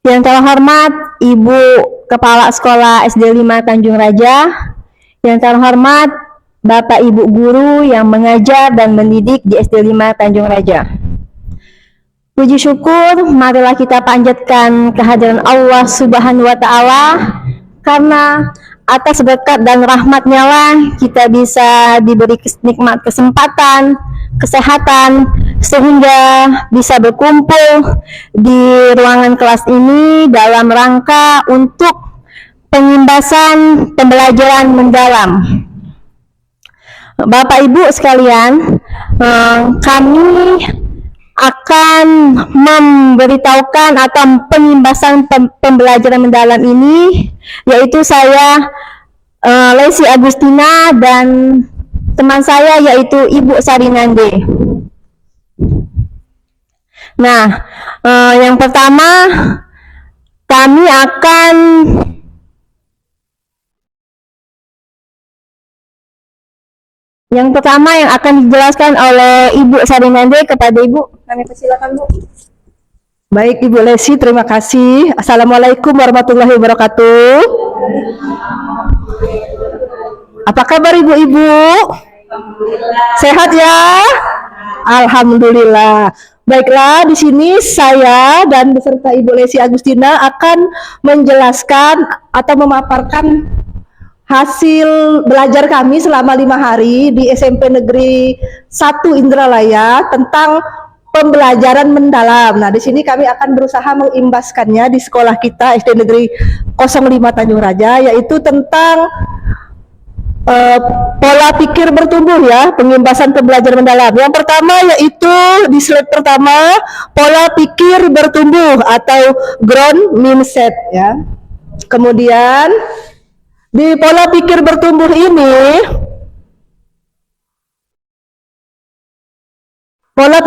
Yang terhormat Ibu Kepala Sekolah SD 5 Tanjung Raja, yang terhormat Bapak Ibu Guru yang mengajar dan mendidik di SD 5 Tanjung Raja. Puji syukur, marilah kita panjatkan kehadiran Allah Subhanahu wa Ta'ala, karena atas berkat dan rahmat-Nya lah kita bisa diberi nikmat kesempatan, kesehatan, sehingga bisa berkumpul di ruangan kelas ini dalam rangka untuk pengimbasan pembelajaran mendalam. Bapak Ibu sekalian, kami akan memberitahukan atau pengimbasan pembelajaran mendalam ini, yaitu saya Lesi Agustina dan teman saya yaitu Ibu Sarinande. Nah, yang pertama kami akan yang dijelaskan oleh Ibu Sarinande. Kepada Ibu, kami persilakan, Bu. Baik, Ibu Lesi, terima kasih. Assalamualaikum warahmatullahi wabarakatuh. Apa kabar Ibu-ibu? Sehat ya? Alhamdulillah. Baiklah, di sini saya dan beserta Ibu Lesi Agustina akan menjelaskan atau memaparkan hasil belajar kami selama 5 hari di SMP Negeri 1 Indralaya tentang pembelajaran mendalam. Nah, di sini kami akan berusaha mengimbaskannya di sekolah kita SD Negeri 05 Tanjung Raja, yaitu tentang pola pikir bertumbuh ya, pengimbasan pembelajaran mendalam. Yang pertama yaitu di slide pertama, pola pikir bertumbuh atau growth mindset ya. Kemudian di pola pikir bertumbuh ini, pola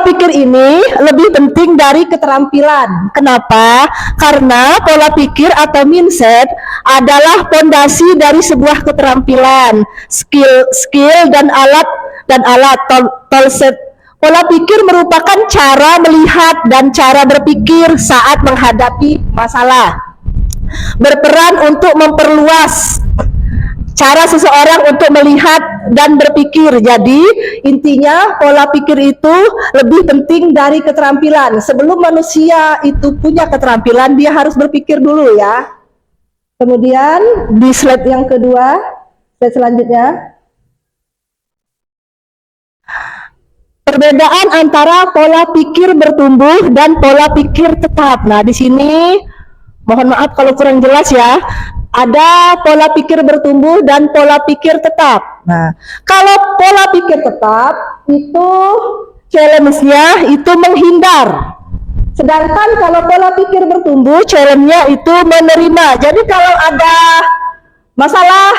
pikir ini lebih penting dari keterampilan. Kenapa? Karena pola pikir atau mindset adalah fondasi dari sebuah keterampilan, skill dan alat toolset. Pola pikir merupakan cara melihat dan cara berpikir saat menghadapi masalah. Berperan untuk memperluas cara seseorang untuk melihat dan berpikir. Jadi intinya pola pikir itu lebih penting dari keterampilan. Sebelum manusia itu punya keterampilan, dia harus berpikir dulu ya. Kemudian di slide yang kedua, slide selanjutnya, perbedaan antara pola pikir bertumbuh dan pola pikir tetap. Nah, di sini mohon maaf kalau kurang jelas ya. Ada pola pikir bertumbuh dan pola pikir tetap. Nah, kalau pola pikir tetap itu challenge-nya itu menghindar. Sedangkan kalau pola pikir bertumbuh, challenge-nya itu menerima. Jadi kalau ada masalah,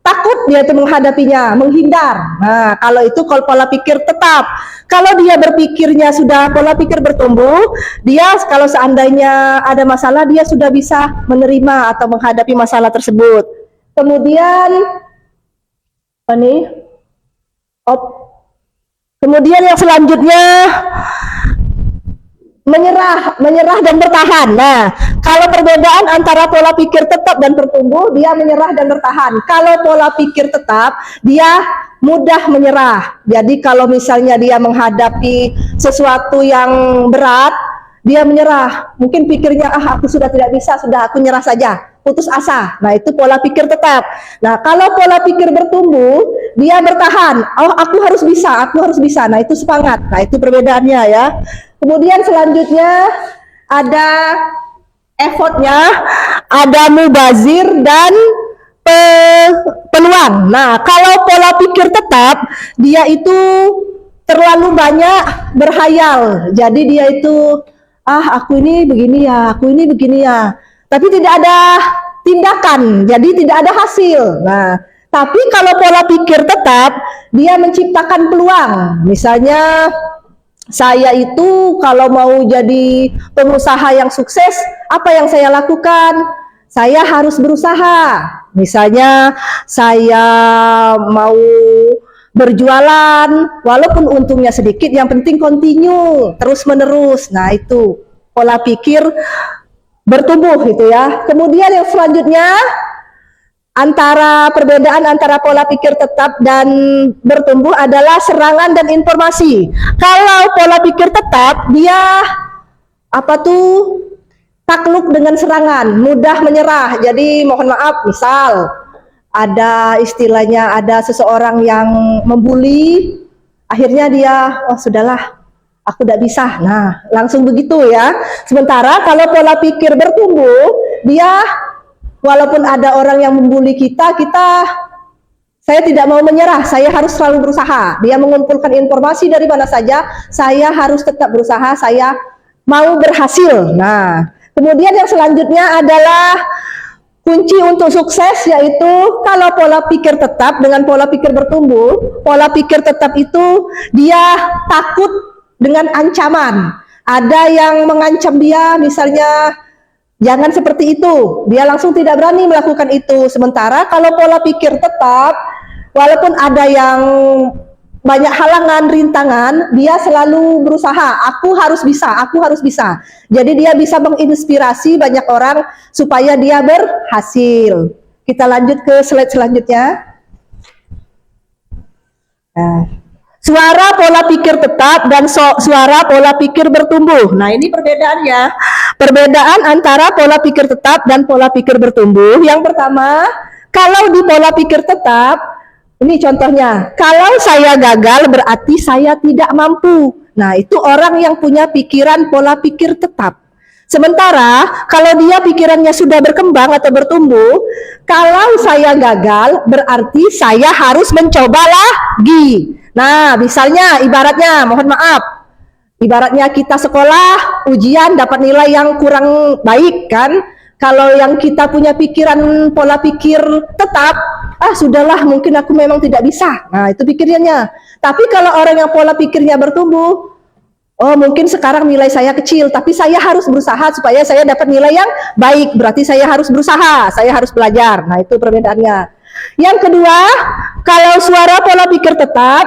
takut dia itu menghadapinya, menghindar. Nah, kalau itu kalau pola pikir tetap. Kalau dia berpikirnya sudah pola pikir bertumbuh, dia kalau seandainya ada masalah, dia sudah bisa menerima atau menghadapi masalah tersebut. Kemudian apa nih? Kemudian yang selanjutnya menyerah dan bertahan. Nah, kalau perbedaan antara pola pikir tetap dan bertumbuh, dia menyerah dan bertahan. Kalau pola pikir tetap, dia mudah menyerah. Jadi kalau misalnya dia menghadapi sesuatu yang berat, dia menyerah. Mungkin pikirnya, aku sudah tidak bisa, sudah aku nyerah saja, putus asa. Nah, itu pola pikir tetap. Nah, kalau pola pikir bertumbuh, dia bertahan. Aku harus bisa, aku harus bisa. Nah, itu semangat. Nah, itu perbedaannya ya. Kemudian selanjutnya ada effortnya, ada mubazir dan peluang. Nah, kalau pola pikir tetap, dia itu terlalu banyak berhayal. Jadi dia itu, aku ini begini ya, aku ini begini ya. Tapi tidak ada tindakan, jadi tidak ada hasil. Nah, tapi kalau pola pikir tetap, dia menciptakan peluang. Misalnya, saya itu kalau mau jadi pengusaha yang sukses, apa yang saya lakukan? Saya harus berusaha. Misalnya saya mau berjualan, walaupun untungnya sedikit, yang penting continue, terus menerus. Nah, itu pola pikir bertumbuh itu ya. Kemudian yang selanjutnya, perbedaan antara pola pikir tetap dan bertumbuh adalah serangan dan informasi. Kalau pola pikir tetap, dia takluk dengan serangan, mudah menyerah. Jadi mohon maaf, misal ada istilahnya, ada seseorang yang membuli, akhirnya dia, oh sudahlah, aku tidak bisa. Nah, langsung begitu ya. Sementara kalau pola pikir bertumbuh, dia walaupun ada orang yang membuli saya tidak mau menyerah, saya harus selalu berusaha. Dia mengumpulkan informasi dari mana saja, saya harus tetap berusaha, saya mau berhasil. Nah, kemudian yang selanjutnya adalah kunci untuk sukses, yaitu kalau pola pikir tetap dengan pola pikir bertumbuh, pola pikir tetap itu dia takut dengan ancaman. Ada yang mengancam dia, misalnya jangan seperti itu, dia langsung tidak berani melakukan itu. Sementara kalau pola pikir tetap, walaupun ada yang banyak halangan, rintangan, dia selalu berusaha, aku harus bisa, aku harus bisa. Jadi dia bisa menginspirasi banyak orang supaya dia berhasil. Kita lanjut ke slide selanjutnya. Nah, suara pola pikir tetap dan suara pola pikir bertumbuh. Nah, ini perbedaannya. Perbedaan antara pola pikir tetap dan pola pikir bertumbuh. Yang pertama, kalau di pola pikir tetap, ini contohnya, kalau saya gagal berarti saya tidak mampu. Nah, itu orang yang punya pikiran pola pikir tetap. Sementara kalau dia pikirannya sudah berkembang atau bertumbuh, kalau saya gagal berarti saya harus mencoba lagi. Nah, misalnya ibaratnya, mohon maaf, ibaratnya kita sekolah, ujian dapat nilai yang kurang baik kan. Kalau yang kita punya pikiran pola pikir tetap, sudahlah, mungkin aku memang tidak bisa. Nah, itu pikirannya. Tapi kalau orang yang pola pikirnya bertumbuh, oh mungkin sekarang nilai saya kecil, tapi saya harus berusaha supaya saya dapat nilai yang baik. Berarti saya harus berusaha, saya harus belajar. Nah, itu perbedaannya. Yang kedua, kalau suara pola pikir tetap,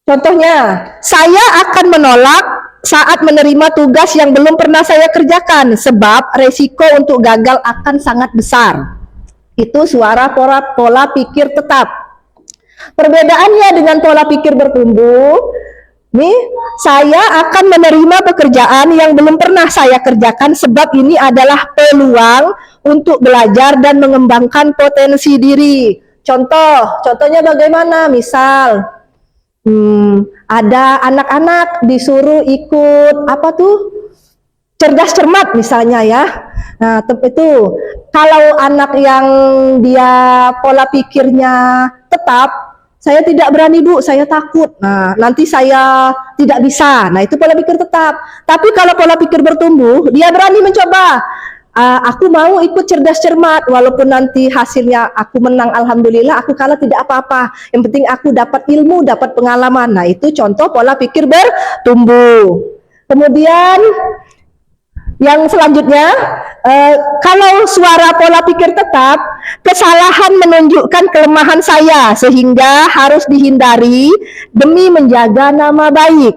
contohnya, saya akan menolak saat menerima tugas yang belum pernah saya kerjakan, sebab resiko untuk gagal akan sangat besar. Itu suara pola pikir tetap. Perbedaannya dengan pola pikir bertumbuh, nih, saya akan menerima pekerjaan yang belum pernah saya kerjakan, sebab ini adalah peluang untuk belajar dan mengembangkan potensi diri. Contohnya bagaimana? Misal, ada anak-anak disuruh ikut cerdas cermat misalnya ya. Nah, itu kalau anak yang dia pola pikirnya tetap, saya tidak berani Bu, saya takut. Nah, nanti saya tidak bisa. Nah, itu pola pikir tetap. Tapi kalau pola pikir bertumbuh, dia berani mencoba. Aku mau ikut cerdas cermat, walaupun nanti hasilnya aku menang, alhamdulillah, aku kalah tidak apa-apa. Yang penting aku dapat ilmu, dapat pengalaman. Nah, itu contoh pola pikir bertumbuh. Kemudian yang selanjutnya, kalau suara pola pikir tetap, kesalahan menunjukkan kelemahan saya, sehingga harus dihindari demi menjaga nama baik.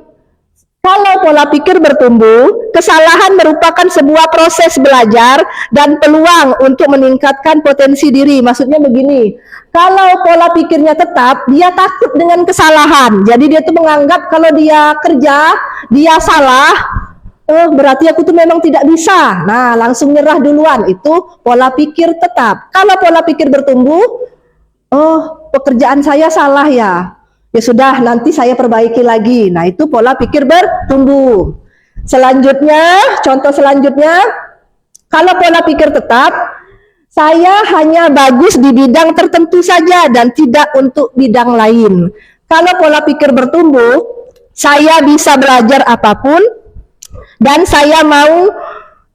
Kalau pola pikir bertumbuh, kesalahan merupakan sebuah proses belajar dan peluang untuk meningkatkan potensi diri. Maksudnya begini, kalau pola pikirnya tetap, dia takut dengan kesalahan. Jadi dia tuh menganggap kalau dia kerja, dia salah, berarti aku tuh memang tidak bisa. Nah, langsung nyerah duluan. Itu pola pikir tetap. Kalau pola pikir bertumbuh, pekerjaan saya salah ya. Ya sudah, nanti saya perbaiki lagi. Nah, itu pola pikir bertumbuh. Selanjutnya, contoh selanjutnya, kalau pola pikir tetap, saya hanya bagus di bidang tertentu saja dan tidak untuk bidang lain. Kalau pola pikir bertumbuh, saya bisa belajar apapun dan saya mau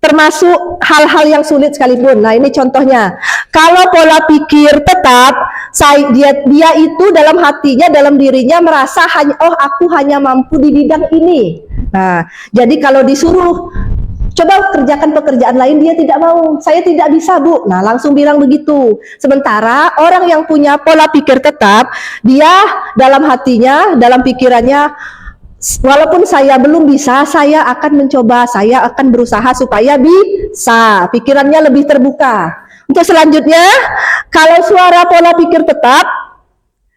termasuk hal-hal yang sulit sekalipun. Nah, ini contohnya. Kalau pola pikir tetap, dia itu dalam hatinya, dalam dirinya merasa aku hanya mampu di bidang ini. Nah, jadi kalau disuruh Coba kerjakan pekerjaan lain, dia tidak mau. Saya tidak bisa, Bu. Nah, langsung bilang begitu. Sementara orang yang punya pola pikir tetap, dia dalam hatinya, dalam pikirannya, walaupun saya belum bisa, saya akan mencoba, saya akan berusaha supaya bisa. Pikirannya lebih terbuka. Untuk selanjutnya, kalau suara pola pikir tetap,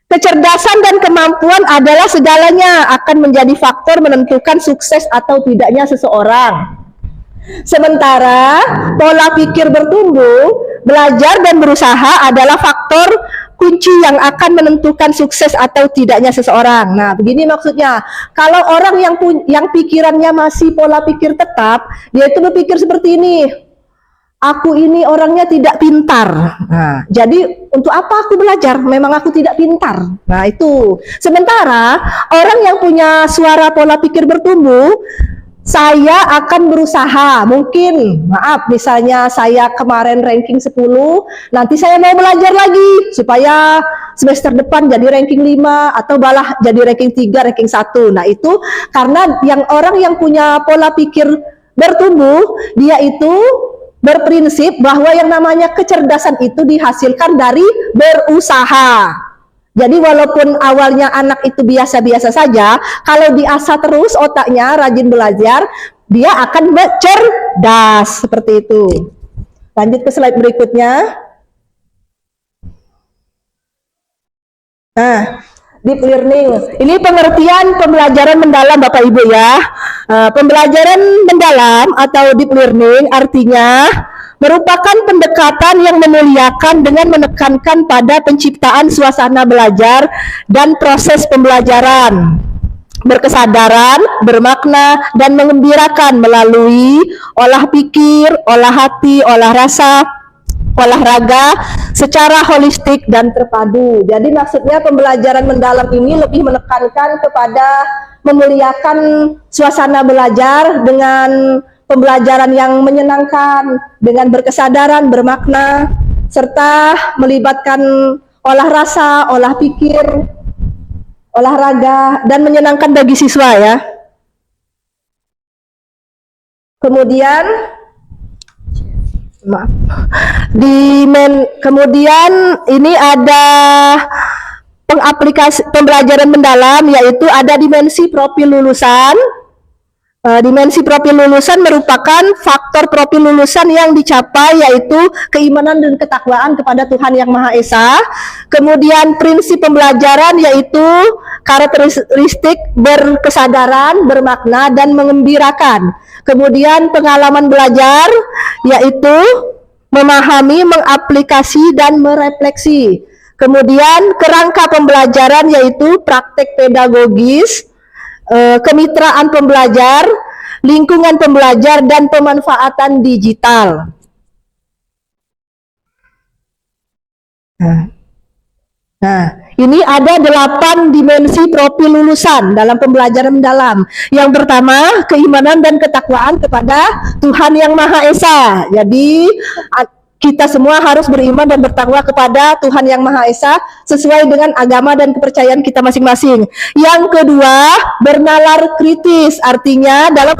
kecerdasan dan kemampuan adalah segalanya, akan menjadi faktor menentukan sukses atau tidaknya seseorang. Sementara pola pikir bertumbuh, belajar dan berusaha adalah faktor kunci yang akan menentukan sukses atau tidaknya seseorang. Nah, begini maksudnya. Kalau orang yang pikirannya masih pola pikir tetap, dia itu berpikir seperti ini. Aku ini orangnya tidak pintar. Nah, jadi untuk apa aku belajar? Memang aku tidak pintar. Nah, itu. Sementara orang yang punya suara pola pikir bertumbuh, saya akan berusaha, mungkin, maaf, misalnya saya kemarin ranking 10, nanti saya mau belajar lagi, supaya semester depan jadi ranking 5, atau malah jadi ranking 3, ranking 1. Nah, itu karena orang yang punya pola pikir bertumbuh, dia itu berprinsip bahwa yang namanya kecerdasan itu dihasilkan dari berusaha. Jadi walaupun awalnya anak itu biasa-biasa saja, kalau diasah terus otaknya, rajin belajar, dia akan cerdas, seperti itu. Lanjut ke slide berikutnya. Nah, deep learning. Ini pengertian pembelajaran mendalam Bapak Ibu ya. Pembelajaran mendalam atau deep learning artinya merupakan pendekatan yang memuliakan dengan menekankan pada penciptaan suasana belajar dan proses pembelajaran berkesadaran, bermakna, dan mengembirakan melalui olah pikir, olah hati, olah rasa, olahraga secara holistik dan terpadu. Jadi maksudnya pembelajaran mendalam ini lebih menekankan kepada memuliakan suasana belajar dengan pembelajaran yang menyenangkan, dengan berkesadaran, bermakna, serta melibatkan olah rasa, olah pikir, olahraga, dan menyenangkan bagi siswa ya. Kemudian, maaf, kemudian ini ada pembelajaran mendalam, yaitu ada dimensi profil lulusan. Dimensi profil lulusan merupakan faktor profil lulusan yang dicapai, yaitu keimanan dan ketakwaan kepada Tuhan Yang Maha Esa. Kemudian prinsip pembelajaran yaitu karakteristik berkesadaran, bermakna, dan mengembirakan. Kemudian pengalaman belajar yaitu memahami, mengaplikasi, dan merefleksi. Kemudian kerangka pembelajaran yaitu praktek pedagogis, kemitraan pembelajar, lingkungan pembelajar, dan pemanfaatan digital. Nah, ini ada 8 dimensi profil lulusan dalam pembelajaran mendalam. Yang pertama, keimanan dan ketakwaan kepada Tuhan Yang Maha Esa. Jadi kita semua harus beriman dan bertakwa kepada Tuhan Yang Maha Esa sesuai dengan agama dan kepercayaan kita masing-masing. Yang kedua, bernalar kritis, artinya dalam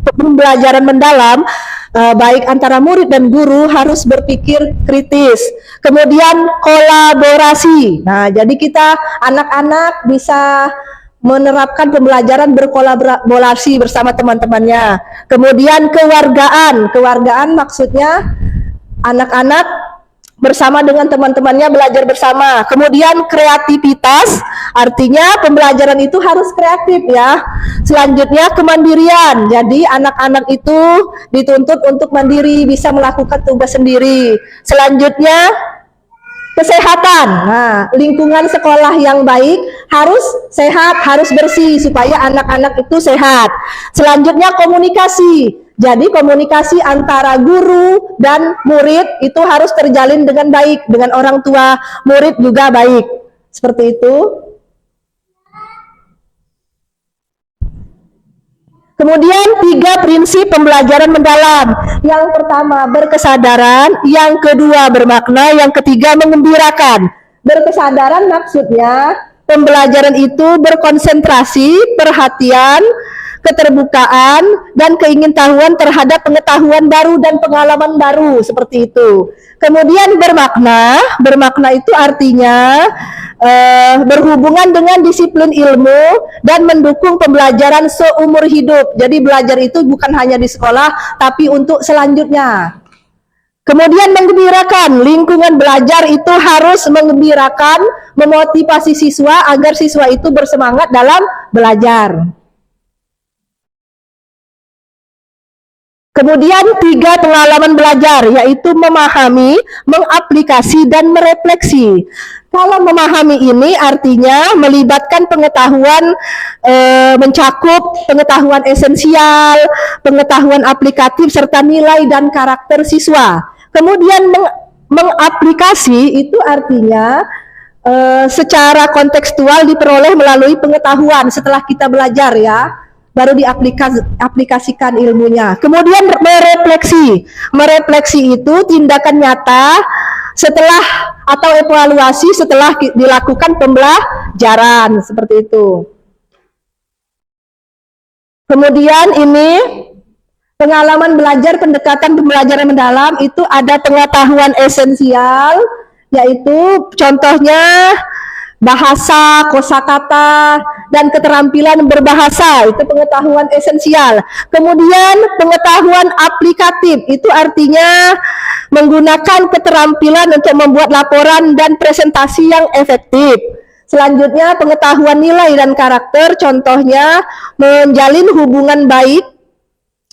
pembelajaran mendalam, baik antara murid dan guru harus berpikir kritis. Kemudian kolaborasi. Nah, jadi kita anak-anak bisa menerapkan pembelajaran berkolaborasi bersama teman-temannya. Kemudian kewargaan maksudnya anak-anak bersama dengan teman-temannya belajar bersama. Kemudian kreativitas, artinya pembelajaran itu harus kreatif ya. Selanjutnya kemandirian, jadi anak-anak itu dituntut untuk mandiri, bisa melakukan tugas sendiri. Selanjutnya kesehatan. Nah, lingkungan sekolah yang baik harus sehat, harus bersih supaya anak-anak itu sehat. Selanjutnya komunikasi. Jadi komunikasi antara guru dan murid itu harus terjalin dengan baik, dengan orang tua murid juga baik. Seperti itu. Kemudian 3 prinsip pembelajaran mendalam. Yang pertama berkesadaran, yang kedua bermakna, yang ketiga mengembirakan. Berkesadaran maksudnya pembelajaran itu berkonsentrasi, perhatian, keterbukaan, dan keingintahuan terhadap pengetahuan baru dan pengalaman baru, seperti itu. Kemudian bermakna itu artinya berhubungan dengan disiplin ilmu dan mendukung pembelajaran seumur hidup. Jadi belajar itu bukan hanya di sekolah, tapi untuk selanjutnya. Kemudian menggembirakan, lingkungan belajar itu harus menggembirakan, memotivasi siswa agar siswa itu bersemangat dalam belajar. Kemudian 3 pengalaman belajar, yaitu memahami, mengaplikasi, dan merefleksi. Kalau memahami ini artinya melibatkan pengetahuan, mencakup pengetahuan esensial, pengetahuan aplikatif, serta nilai dan karakter siswa. Kemudian mengaplikasi itu artinya secara kontekstual diperoleh melalui pengetahuan setelah kita belajar ya, baru diaplikasikan ilmunya. Kemudian merefleksi itu tindakan nyata setelah atau evaluasi setelah dilakukan pembelajaran, seperti itu. Kemudian ini pengalaman belajar, pendekatan pembelajaran mendalam itu ada pengetahuan esensial, yaitu contohnya bahasa, kosakata, dan keterampilan berbahasa, itu pengetahuan esensial. Kemudian pengetahuan aplikatif, itu artinya menggunakan keterampilan untuk membuat laporan dan presentasi yang efektif. Selanjutnya pengetahuan nilai dan karakter, contohnya menjalin hubungan baik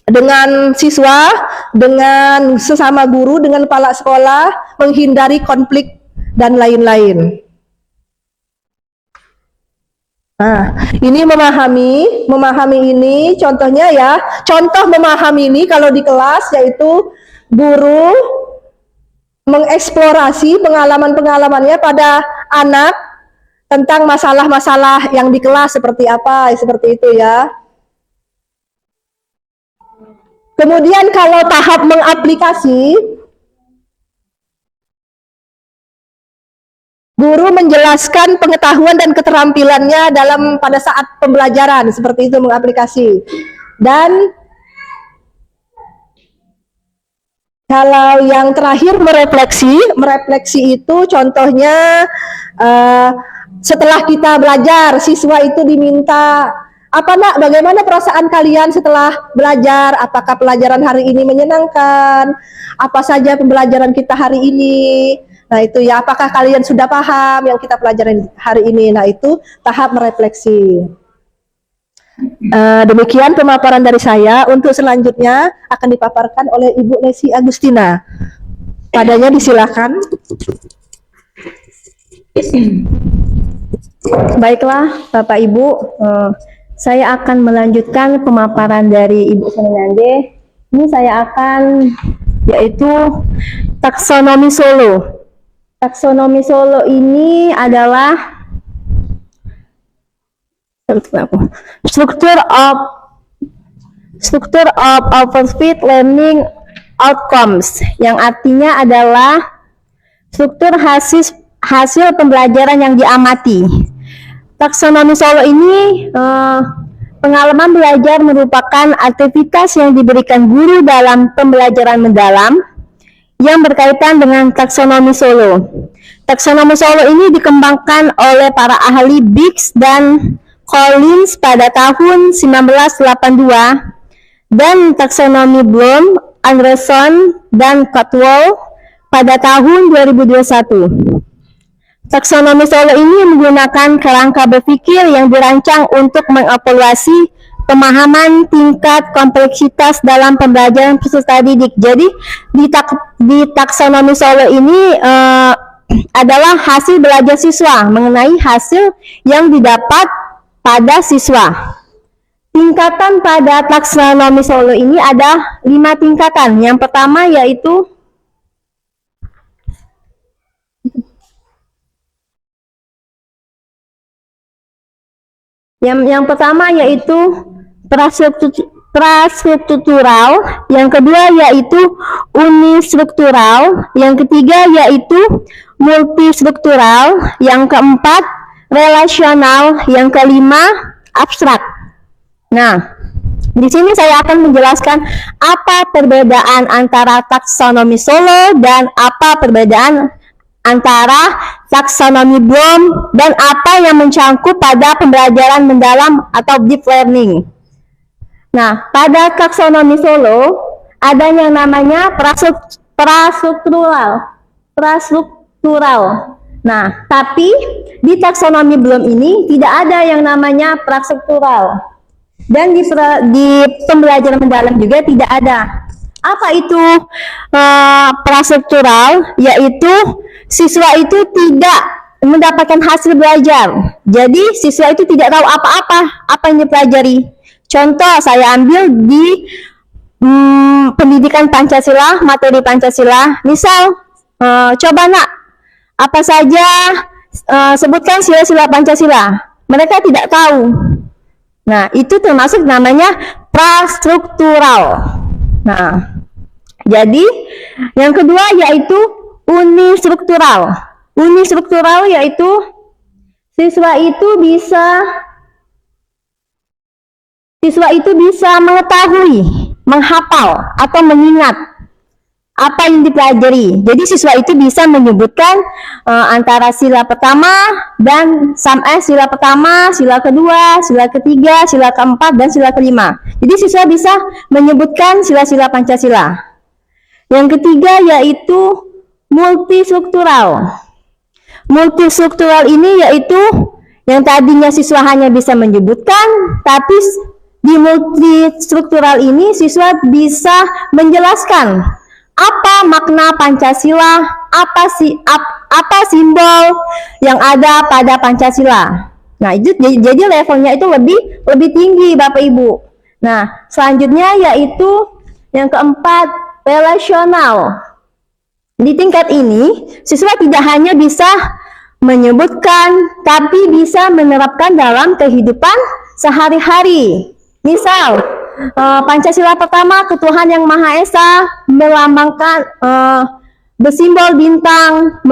dengan siswa, dengan sesama guru, dengan kepala sekolah, menghindari konflik, dan lain-lain. Nah, ini memahami ini contohnya ya. Contoh memahami ini kalau di kelas yaitu guru mengeksplorasi pengalaman-pengalamannya pada anak tentang masalah-masalah yang di kelas seperti apa, seperti itu ya. Kemudian kalau tahap mengaplikasi, guru menjelaskan pengetahuan dan keterampilannya pada saat pembelajaran, seperti itu mengaplikasi. Dan kalau yang terakhir merefleksi itu contohnya setelah kita belajar, siswa itu diminta, apa nak, bagaimana perasaan kalian setelah belajar? Apakah pelajaran hari ini menyenangkan? Apa saja pembelajaran kita hari ini? Nah itu ya, apakah kalian sudah paham yang kita pelajarin hari ini? Nah itu tahap merefleksi. Demikian pemaparan dari saya. Untuk selanjutnya akan dipaparkan oleh Ibu Lesi Agustina. Padanya disilakan. Baiklah Bapak Ibu, saya akan melanjutkan pemaparan dari Ibu Senenande. Ini saya akan yaitu taksonomi Solo. Taksonomi Solo ini adalah struktur of output learning outcomes, yang artinya adalah struktur hasil pembelajaran yang diamati. Taksonomi Solo ini pengalaman belajar merupakan aktivitas yang diberikan guru dalam pembelajaran mendalam yang berkaitan dengan taksonomi Solo. Taksonomi Solo ini dikembangkan oleh para ahli Biggs dan Collins pada tahun 1982 dan taksonomi Bloom, Anderson, dan Caldwell pada tahun 2021. Taksonomi Solo ini menggunakan kerangka berpikir yang dirancang untuk mengevaluasi pemahaman tingkat kompleksitas dalam pembelajaran peserta didik. Jadi di taksonomi Solo ini adalah hasil belajar siswa mengenai hasil yang didapat pada siswa. Tingkatan pada taksonomi Solo ini ada 5 tingkatan. Yang pertama yaitu Yang pertama yaitu prastruktural, yang kedua yaitu unistruktural, yang ketiga yaitu multistruktural, yang keempat relasional, yang kelima abstrak. Nah, Di sini saya akan menjelaskan apa perbedaan antara taksonomi Solo dan apa perbedaan antara taksonomi Bloom dan apa yang mencangkup pada pembelajaran mendalam atau deep learning. Nah, pada taksonomi Solo ada yang namanya prastruktural. Nah, tapi di taksonomi Bloom ini tidak ada yang namanya prastruktural. Dan di pembelajaran mendalam juga tidak ada. Apa itu prastruktural? Yaitu siswa itu tidak mendapatkan hasil belajar. Jadi siswa itu tidak tahu apa yang dipelajari. Contoh saya ambil di pendidikan Pancasila, materi Pancasila. Misal, coba nak, apa saja sebutkan sila-sila Pancasila. Mereka tidak tahu. Nah, itu termasuk namanya prastruktural. Nah, jadi yang kedua yaitu unistruktural. Unistruktural yaitu siswa itu bisa mengetahui, menghafal atau mengingat apa yang dipelajari. Jadi siswa itu bisa menyebutkan antara sila pertama dan sila pertama, sila kedua, sila ketiga, sila keempat, dan sila kelima. Jadi siswa bisa menyebutkan sila-sila Pancasila. Yang ketiga yaitu multistruktural. Multistruktural ini yaitu yang tadinya siswa hanya bisa menyebutkan, tapi di multistruktural ini siswa bisa menjelaskan apa makna Pancasila, apa simbol yang ada pada Pancasila. Nah, itu jadi levelnya itu lebih tinggi Bapak Ibu. Nah, selanjutnya yaitu yang keempat, relasional. Di tingkat ini, siswa tidak hanya bisa menyebutkan, tapi bisa menerapkan dalam kehidupan sehari-hari. Misal, Pancasila pertama, ketuhanan yang Maha Esa, melambangkan bersimbol bintang,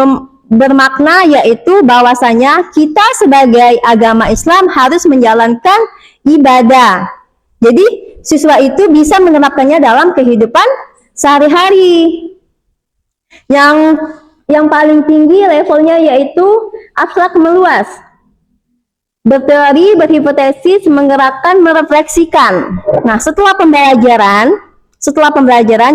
bermakna yaitu bahwasanya kita sebagai agama Islam harus menjalankan ibadah. Jadi siswa itu bisa menerapkannya dalam kehidupan sehari-hari. Yang paling tinggi levelnya yaitu abstrak meluas. Berteori, berhipotesis, menggerakkan, merefleksikan. Nah, setelah pembelajaran,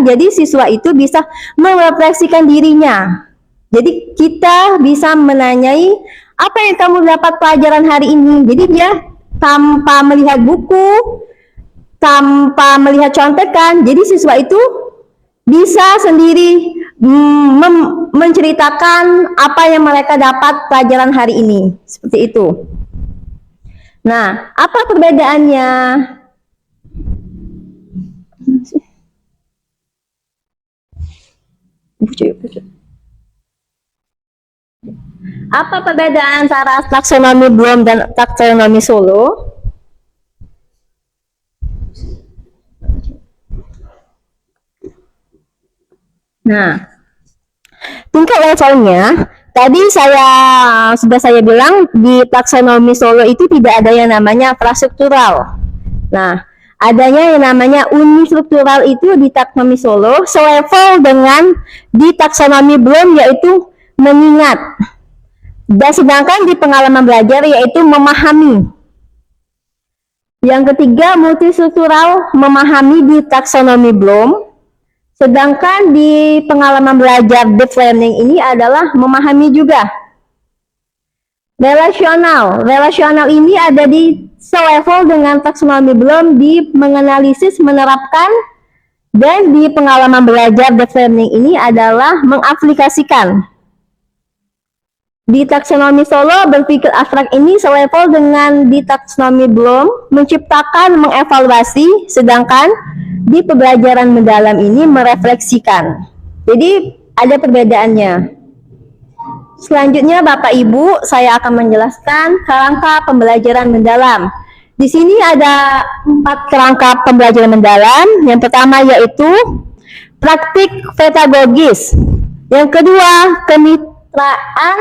jadi siswa itu bisa merefleksikan dirinya. Jadi kita bisa menanyai, apa yang kamu dapat pelajaran hari ini? Jadi dia tanpa melihat buku, tanpa melihat contekan, jadi siswa itu bisa sendiri menceritakan apa yang mereka dapat pelajaran hari ini. Seperti itu. Nah, apa perbedaannya? Apa perbedaan antara taksonomi Bloom dan taksonomi Solo? Nah, tingkat levelnya tadi sudah saya bilang di taksonomi Solo itu tidak ada yang namanya prastruktural. Nah, adanya yang namanya unistruktural itu di taksonomi Solo selevel dengan di taksonomi Bloom yaitu mengingat. Dan sedangkan di pengalaman belajar yaitu memahami. Yang ketiga multistruktural, memahami di taksonomi Bloom. Sedangkan di pengalaman belajar deep learning ini adalah memahami juga. Relasional ini ada di selevel dengan taksonomi Bloom di menganalisis, menerapkan, dan di pengalaman belajar deep learning ini adalah mengaplikasikan. Di taksonomi Solo berpikir abstrak ini selevel dengan di taksonomi Bloom menciptakan, mengevaluasi, sedangkan di pembelajaran mendalam ini merefleksikan. Jadi ada perbedaannya. Selanjutnya Bapak Ibu, saya akan menjelaskan kerangka pembelajaran mendalam. Di sini ada 4 kerangka pembelajaran mendalam. Yang pertama yaitu praktik pedagogis. Yang kedua, kemitraan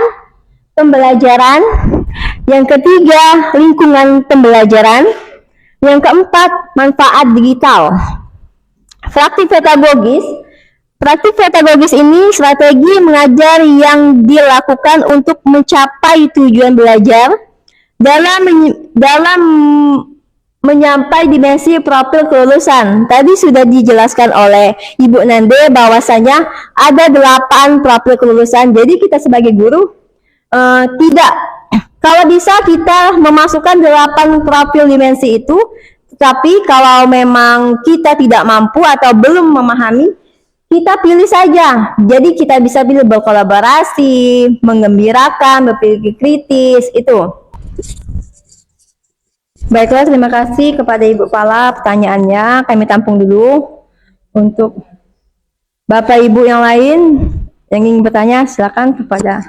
pembelajaran. Yang ketiga, lingkungan pembelajaran. Yang keempat, manfaat digital. Praktik pedagogis ini strategi mengajar yang dilakukan untuk mencapai tujuan belajar dalam menyampai dimensi profil kelulusan. Tadi sudah dijelaskan oleh Ibu Nande bahwasanya ada 8 profil kelulusan. Jadi kita sebagai guru tidak, kalau bisa kita memasukkan 8 profil dimensi itu, tetapi kalau memang kita tidak mampu atau belum memahami, kita pilih saja. Jadi kita bisa pilih berkolaborasi, menggembirakan, berpikir kritis, itu. Baiklah, terima kasih kepada Ibu Pala pertanyaannya. Kami tampung dulu. Untuk Bapak Ibu yang lain yang ingin bertanya, silakan kepada.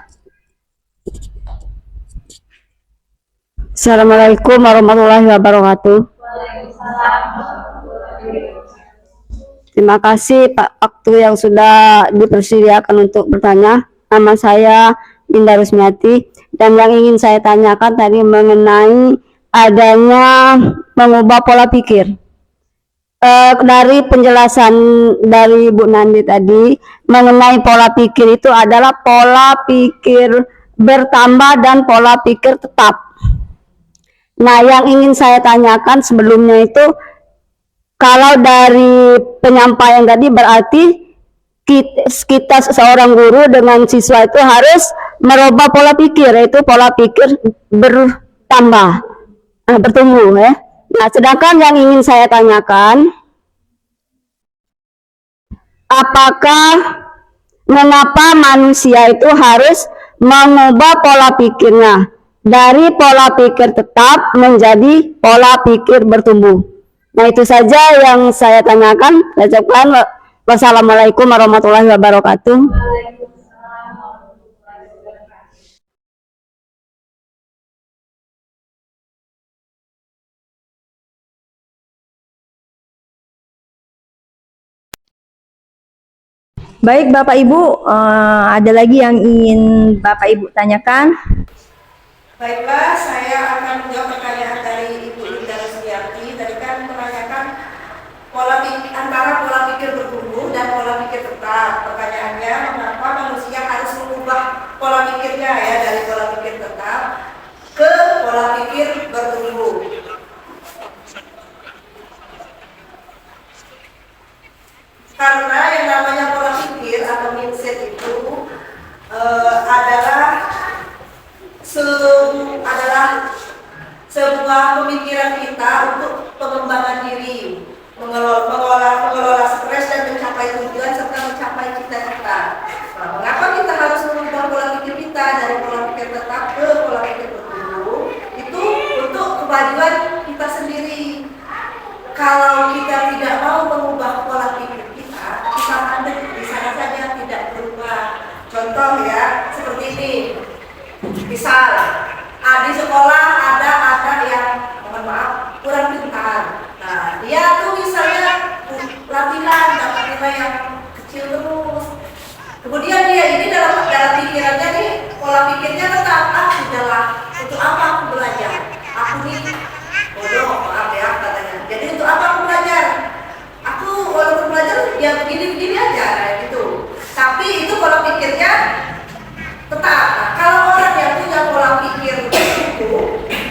Assalamualaikum warahmatullahi wabarakatuh. Terima kasih Pak waktu yang sudah dipersediakan untuk bertanya. Nama saya Dinda Rusmiati, dan yang ingin saya tanyakan tadi mengenai adanya mengubah pola pikir. Dari penjelasan dari Bu Nandi tadi mengenai pola pikir itu adalah pola pikir bertambah dan pola pikir tetap. Nah, yang ingin saya tanyakan sebelumnya itu, kalau dari penyampaian tadi berarti kita seorang guru dengan siswa itu harus merubah pola pikir, yaitu pola pikir bertambah, bertumbuh ya. Nah, sedangkan yang ingin saya tanyakan, apakah mengapa manusia itu harus mengubah pola pikirnya dari pola pikir tetap menjadi pola pikir bertumbuh? Nah, itu saja yang saya tanyakan. Saya ucapkan wassalamualaikum warahmatullahi wabarakatuh. Baik Bapak Ibu, ada lagi yang ingin Bapak Ibu tanyakan? Baiklah, saya akan menjawab pertanyaan dari Ibu Linda Rusmiati. Tadi kan menanyakan antara pola pikir bertumbuh dan pola pikir tetap. Pertanyaannya, mengapa manusia harus mengubah pola pikirnya ya dari pola pikir tetap ke pola pikir bertumbuh? Karena yang namanya pola pikir atau mindset itu adalah sebuah pemikiran kita untuk pengembangan diri, mengelola stres dan mencapai tujuan serta mencapai cita-cita. Nah, mengapa kita harus mengubah pola pikir kita dari pola pikir tetap ke pola pikir bertumbuh? Itu untuk kemajuan kita sendiri. Kalau kita tidak mau mengubah pola pikir kita mandek di sana saja tidak berubah. Contoh ya, seperti ini. Misal, di sekolah ada yang, mohon maaf, kurang pintar. Nah, dia tuh misalnya latihan dapat nilai yang kecil terus. Kemudian dia ini dalam pikirannya nih, pola pikirnya tetap, sudahlah, untuk apa aku belajar? Aku nih bodoh, maaf ya katanya. Jadi untuk apa aku belajar? Aku walaupun belajar ya begini-begini aja, gitu. Tapi itu pola pikirnya tetap. Nah, kalau orang yang punya pola pikir itu,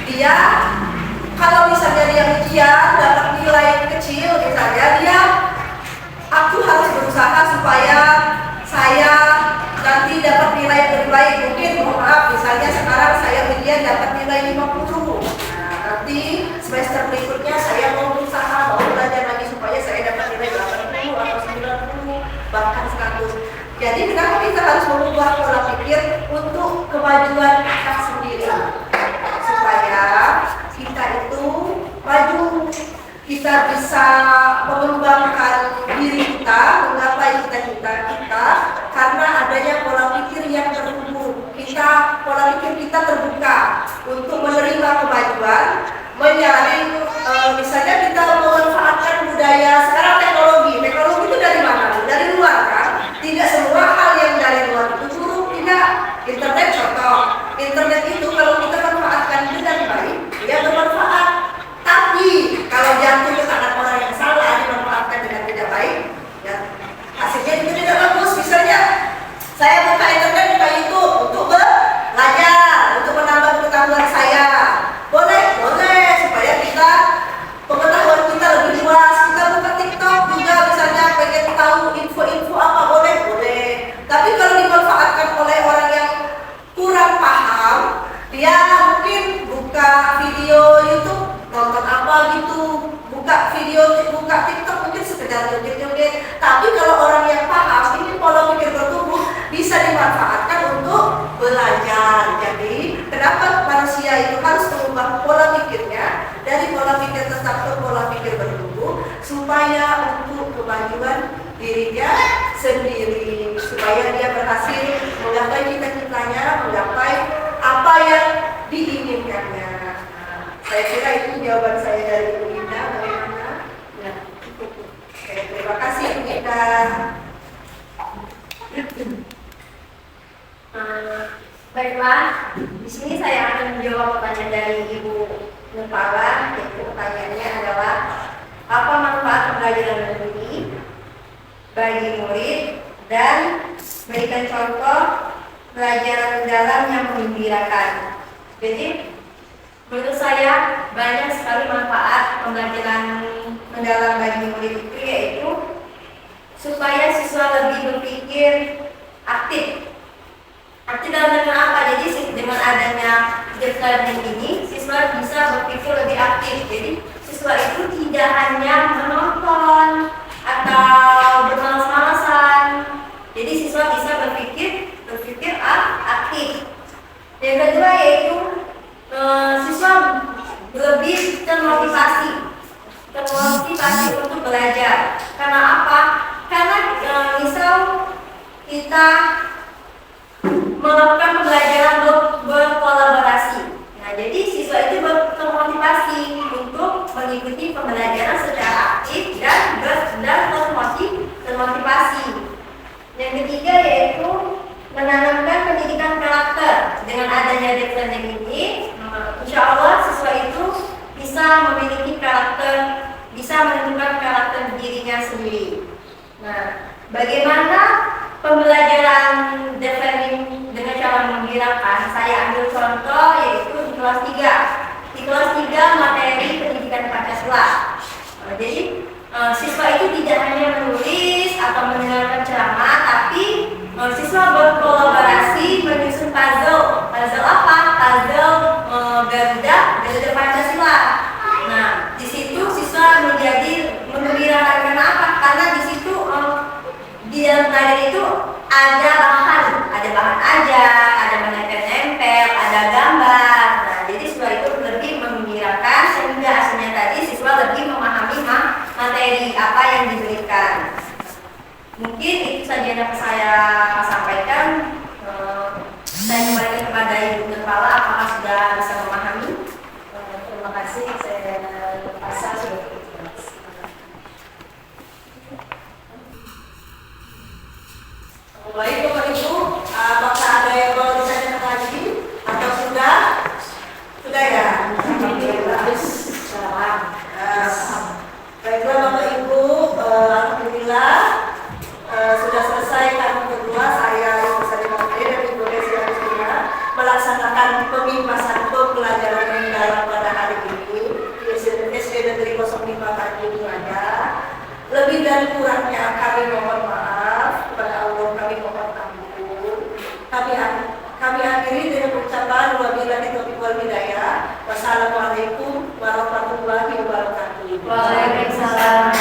dia kalau misalnya dia ujian dapat nilai kecil misalnya, aku harus berusaha supaya saya nanti dapat nilai yang lebih baik. Mungkin mohon maaf, misalnya sekarang saya ujian dapat nilai 50. Nah, nanti semester berikutnya saya mau berusaha, mau belajar lagi supaya saya dapat nilai 80 atau 90 bahkan 100. Jadi kenapa kita harus mengubah pola pikir untuk kemajuan kita sendiri, supaya kita itu maju, kita bisa mengembangkan diri kita, menggapai cita-cita kita karena adanya pola pikir yang bertumbuh. Pola pikir kita terbuka untuk menerima kemajuan, menyaring, misalnya kita memanfaatkan budaya sekarang teknologi itu dari mana? Dari luar kan? Tidak semua hal yang dari luar itu buruk, tidak. Internet contoh, internet itu kalau kita manfaatkan dengan baik, dia bermanfaat. Tapi kalau begitu buka video, buka TikTok mungkin sekedar joget-joget. Tapi kalau orang yang paham, ini pola pikir bertumbuh bisa dimanfaatkan untuk belajar. Jadi kenapa manusia itu harus mengubah pola pikirnya dari pola pikir tetap ke pola pikir bertumbuh, supaya untuk kemajuan dirinya sendiri, supaya dia berhasil menggapai cita-citanya, menggapai apa yang diinginkannya. Saya kira itu jawaban saya dari Ibu Ida. Bagaimana? Ya. Oke, terima kasih Ibu Ida. Baiklah, di sini saya akan menjawab pertanyaan dari Ibu Nurpala, yaitu pertanyaannya adalah apa manfaat pembelajaran mandiri bagi murid dan berikan contoh pelajaran mendalam yang menggembirakan. Jadi menurut saya banyak sekali manfaat pembelajaran mendalam bagi murid itu, yaitu supaya siswa lebih berpikir aktif. Aktif dalam dengan apa? Jadi dengan adanya deep learning ini, siswa bisa berpikir lebih aktif. Jadi siswa itu tidak hanya menonton atau bermalas-malasan. Jadi siswa bisa berpikir aktif. Yang kedua yaitu siswa lebih termotivasi untuk belajar. Karena apa? Karena misal kita melakukan pembelajaran berkolaborasi. Nah, jadi siswa itu termotivasi untuk mengikuti pembelajaran secara aktif dan termotivasi. Yang ketiga yaitu menanamkan pendidikan karakter. Dengan adanya deep learning ini, insya Allah siswa itu bisa memiliki karakter, bisa menentukan karakter dirinya sendiri. Nah, bagaimana pembelajaran deep learning dengan cara menggembirakan? Saya ambil contoh yaitu di kelas 3. Di kelas 3 materi pendidikan Pancasila. Jadi siswa itu tidak hanya menulis atau mendengarkan ceramah, tapi siswa berkolaborasi menyusun puzzle. Puzzle apa? Puzzle Garuda Pancasila. Nah, di situ siswa menjadi menggembirakan. Kenapa? Karena di situ di dalam pelajaran itu ada bahan ajar, ada menempel-nempel, ada gambar. Nah, jadi siswa itu lebih menggembirakan sehingga hasilnya tadi siswa lebih memahami materi apa yang diberikan. Mungkin itu saja yang dapat saya sampaikan. Saya kembalikan kepada Ibu Nurpala, apakah sudah bisa memahami? Terima kasih. Saya pasang sudah. Baik Bapak Ibu, apakah ada yang mau ditanyakan lagi atau sudah? Sudah ya? Alhamdulillah. Baiklah Bapak Ibu, alhamdulillah sudah selesai tahun kedua. Saya Ibu Sari dan Ibu Desi Agustina melaksanakan pembahasan pembelajaran mendalam pada hari ini di SD Negeri 05 Tanjung Raja. Lebih dan kurangnya kami mohon maaf kepada Allah, kami mohon ampun. Kami akhiri dengan ucapan wabillahi taufiq wal hidayah. Wassalamualaikum warahmatullahi wabarakatuh. Waalaikumsalam.